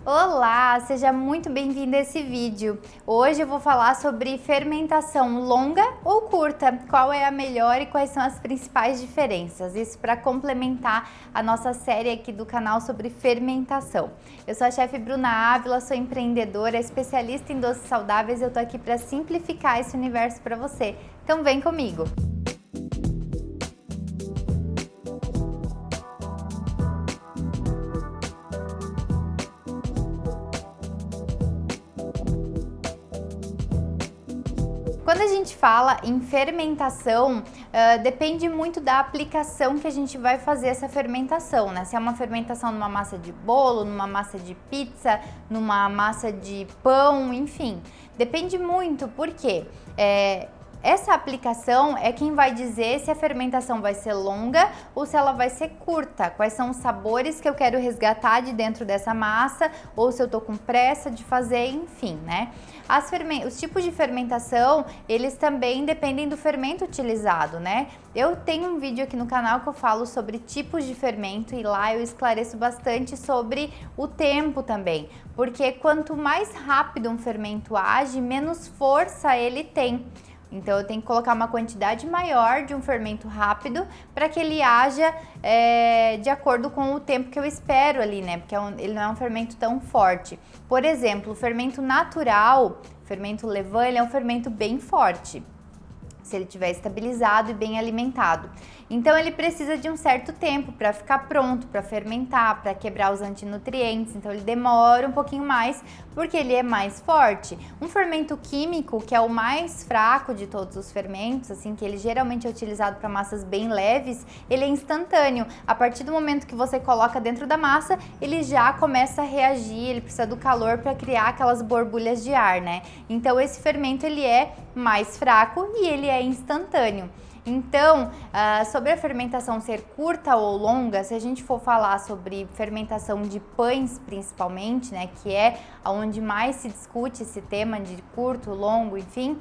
Olá, seja muito bem-vindo a esse vídeo. Hoje eu vou falar sobre fermentação longa ou curta, qual é a melhor e quais são as principais diferenças. Isso para complementar a nossa série aqui do canal sobre fermentação. Eu sou a chefe Bruna Ávila, sou empreendedora, especialista em doces saudáveis e eu tô aqui para simplificar esse universo para você. Então vem comigo! Quando a gente fala em fermentação, depende muito da aplicação que a gente vai fazer essa fermentação, né? Se é uma fermentação numa massa de bolo, numa massa de pizza, numa massa de pão, enfim. Depende muito, porque essa aplicação é quem vai dizer se a fermentação vai ser longa ou se ela vai ser curta, quais são os sabores que eu quero resgatar de dentro dessa massa, ou se eu tô com pressa de fazer, enfim, né? Os tipos de fermentação, eles também dependem do fermento utilizado, né? Eu tenho um vídeo aqui no canal que eu falo sobre tipos de fermento e lá eu esclareço bastante sobre o tempo também, porque quanto mais rápido um fermento age, menos força ele tem. Então eu tenho que colocar uma quantidade maior de um fermento rápido para que ele haja de acordo com o tempo que eu espero ali, né? Porque ele não é um fermento tão forte. Por exemplo, o fermento natural, o fermento levain, ele é um fermento bem forte, se ele estiver estabilizado e bem alimentado. Então ele precisa de um certo tempo para ficar pronto, para fermentar, para quebrar os antinutrientes, então ele demora um pouquinho mais porque ele é mais forte. Um fermento químico, que é o mais fraco de todos os fermentos, assim, que ele geralmente é utilizado para massas bem leves, ele é instantâneo. A partir do momento que você coloca dentro da massa, ele já começa a reagir, ele precisa do calor para criar aquelas borbulhas de ar, né? Então esse fermento ele é mais fraco e ele é instantâneo. Então, sobre a fermentação ser curta ou longa, se a gente for falar sobre fermentação de pães principalmente, né, que é onde mais se discute esse tema de curto, longo, enfim,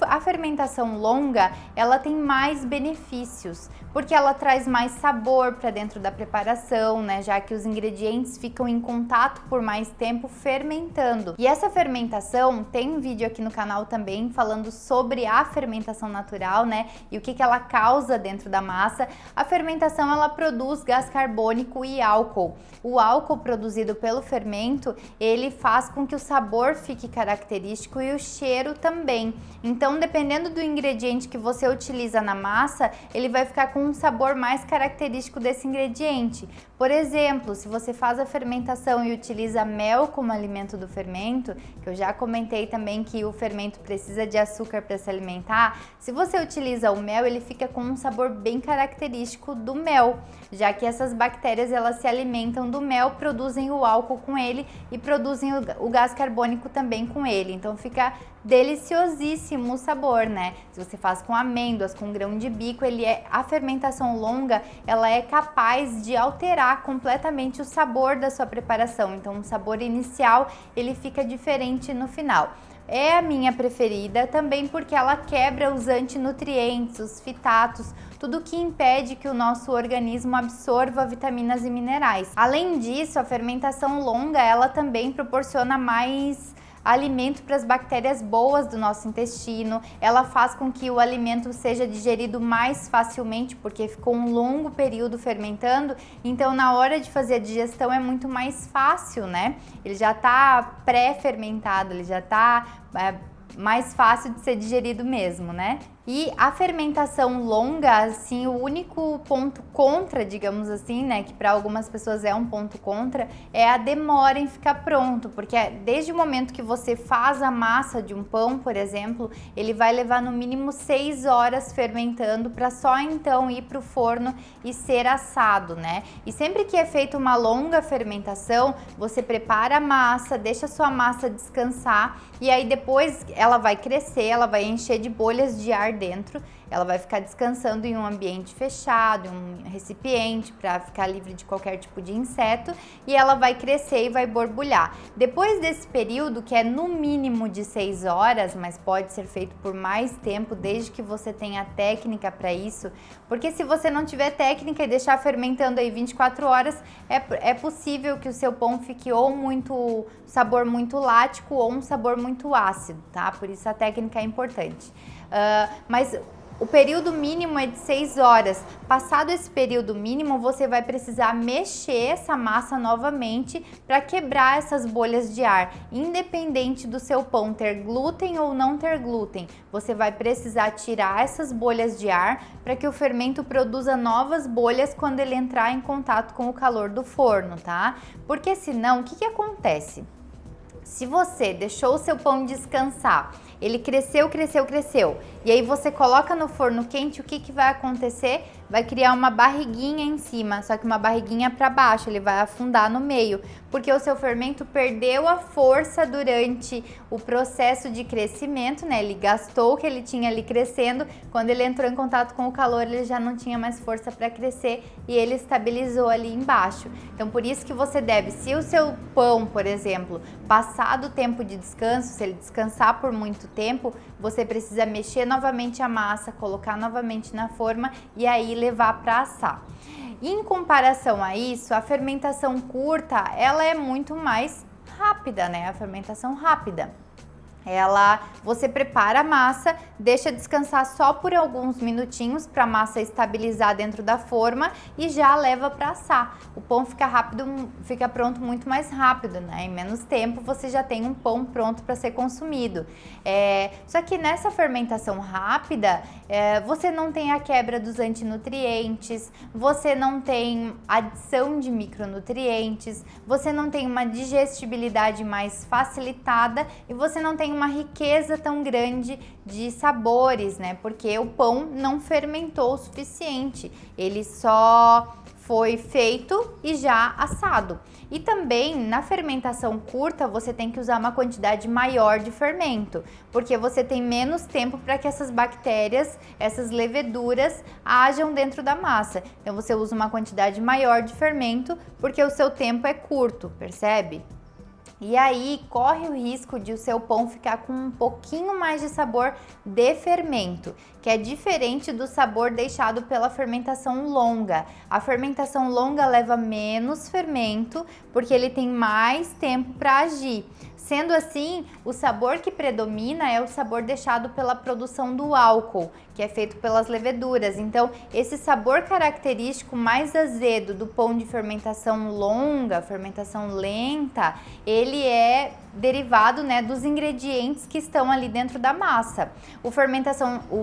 a fermentação longa, ela tem mais benefícios, porque ela traz mais sabor para dentro da preparação, né, já que os ingredientes ficam em contato por mais tempo fermentando. E essa fermentação, tem um vídeo aqui no canal também falando sobre a fermentação natural, né, e o que ela causa dentro da massa. A fermentação, ela produz gás carbônico e álcool. O álcool produzido pelo fermento, ele faz com que o sabor fique característico e o cheiro também. Então, dependendo do ingrediente que você utiliza na massa, ele vai ficar com um sabor mais característico desse ingrediente. Por exemplo, se você faz a fermentação e utiliza mel como alimento do fermento, que eu já comentei também que o fermento precisa de açúcar para se alimentar, se você utiliza o mel, ele fica com um sabor bem característico do mel, já que essas bactérias elas se alimentam do mel, produzem o álcool com ele e produzem o gás carbônico também com ele, então fica deliciosíssimo o sabor, né? Se você faz com amêndoas, com grão de bico, a fermentação longa, ela é capaz de alterar completamente o sabor da sua preparação, então o sabor inicial, ele fica diferente no final. É a minha preferida também porque ela quebra os antinutrientes, os fitatos, tudo que impede que o nosso organismo absorva vitaminas e minerais. Além disso, a fermentação longa, ela também proporciona mais alimento para as bactérias boas do nosso intestino, ela faz com que o alimento seja digerido mais facilmente, porque ficou um longo período fermentando, então na hora de fazer a digestão é muito mais fácil, né? Ele já está pré-fermentado, ele já está mais fácil de ser digerido mesmo, né? E a fermentação longa, assim, o único ponto contra, digamos assim, né, que para algumas pessoas é um ponto contra, é a demora em ficar pronto, porque desde o momento que você faz a massa de um pão, por exemplo, ele vai levar no mínimo 6 horas fermentando para só então ir para o forno e ser assado, né? E sempre que é feita uma longa fermentação, você prepara a massa, deixa a sua massa descansar e aí depois ela vai crescer, ela vai encher de bolhas de ar ar dentro, ela vai ficar descansando em um ambiente fechado, em um recipiente, para ficar livre de qualquer tipo de inseto, e ela vai crescer e vai borbulhar. Depois desse período, que é no mínimo de 6 horas, mas pode ser feito por mais tempo, desde que você tenha técnica para isso, porque se você não tiver técnica e deixar fermentando aí 24 horas, é possível que o seu pão fique ou muito sabor muito lático ou um sabor muito ácido, tá? Por isso a técnica é importante. Mas o período mínimo é de 6 horas. Passado esse período mínimo, você vai precisar mexer essa massa novamente para quebrar essas bolhas de ar. Independente do seu pão ter glúten ou não ter glúten, você vai precisar tirar essas bolhas de ar para que o fermento produza novas bolhas quando ele entrar em contato com o calor do forno, tá? Porque senão, o que acontece? Se você deixou o seu pão descansar, ele cresceu, e aí você coloca no forno quente, o que vai acontecer? Vai criar uma barriguinha em cima, só que uma barriguinha para baixo, ele vai afundar no meio, porque o seu fermento perdeu a força durante o processo de crescimento, né? Ele gastou o que ele tinha ali crescendo, quando ele entrou em contato com o calor, ele já não tinha mais força para crescer e ele estabilizou ali embaixo. Então, por isso que você deve, se o seu pão, por exemplo, passado o tempo de descanso, se ele descansar por muito tempo, você precisa mexer novamente a massa, colocar novamente na forma e aí levar para assar. Em comparação a isso, a fermentação curta, ela é muito mais rápida, né? A fermentação rápida. Você prepara a massa, deixa descansar só por alguns minutinhos para a massa estabilizar dentro da forma e já leva para assar. O pão fica pronto muito mais rápido, né? Em menos tempo você já tem um pão pronto para ser consumido. Só que nessa fermentação rápida, você não tem a quebra dos antinutrientes, você não tem adição de micronutrientes, você não tem uma digestibilidade mais facilitada e você não tem uma riqueza tão grande de sabores, né? Porque o pão não fermentou o suficiente, ele só foi feito e já assado. E também na fermentação curta você tem que usar uma quantidade maior de fermento, porque você tem menos tempo para que essas bactérias, essas leveduras hajam dentro da massa. Então você usa uma quantidade maior de fermento porque o seu tempo é curto, percebe? E aí corre o risco de o seu pão ficar com um pouquinho mais de sabor de fermento, que é diferente do sabor deixado pela fermentação longa. A fermentação longa leva menos fermento porque ele tem mais tempo para agir. Sendo assim, o sabor que predomina é o sabor deixado pela produção do álcool, que é feito pelas leveduras. Então, esse sabor característico mais azedo do pão de fermentação longa, fermentação lenta, ele é derivado, né, dos ingredientes que estão ali dentro da massa. O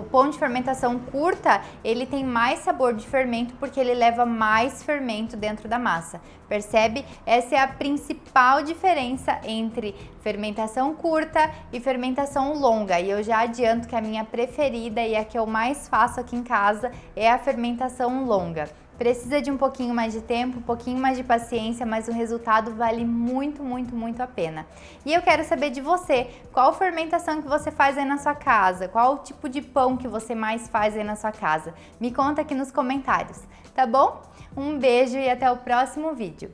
pão de fermentação curta, ele tem mais sabor de fermento porque ele leva mais fermento dentro da massa. Percebe? Essa é a principal diferença entre fermentação curta e fermentação longa. E eu já adianto que a minha preferida e a que eu mais faço aqui em casa é a fermentação longa. Precisa de um pouquinho mais de tempo, um pouquinho mais de paciência, mas o resultado vale muito, muito, muito a pena. E eu quero saber de você, qual fermentação que você faz aí na sua casa? Qual o tipo de pão que você mais faz aí na sua casa? Me conta aqui nos comentários, tá bom? Um beijo e até o próximo vídeo.